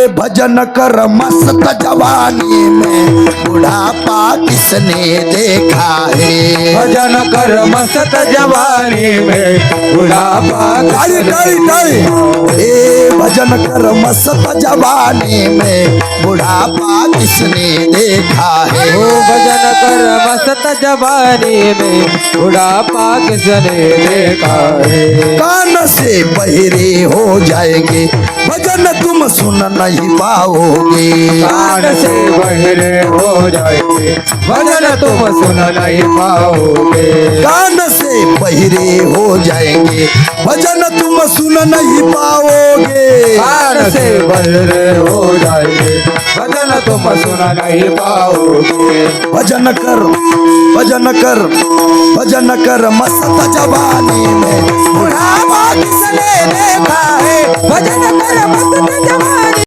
भजन कर मस्त जवानी में बुढ़ापा किसने देखा है। भजन कर मस्त जवानी में बुढ़ापा ताली ताली ताली। भजन कर मस्त जवानी में बुढ़ापा किसने देखा है। ओ भजन कर मस्त जवानी में बुढ़ापा किसने देखा है। कान से बहरे हो जाएंगे भजन तुम सुन नहीं पाओगे। कान से बहरे हो जाएंगे भजन तुम सुन नहीं पाओगे। कान से बहरे हो जाएंगे भजन तुम सुन नहीं पाओगे। कान से बहरे हो जाएंगे भजन तुम सुन नहीं पाओगे। भजन कर भजन कर भजन कर मस्त जवानी में बुढ़ापा किसने देखा है। भजन कर मस्त जवानी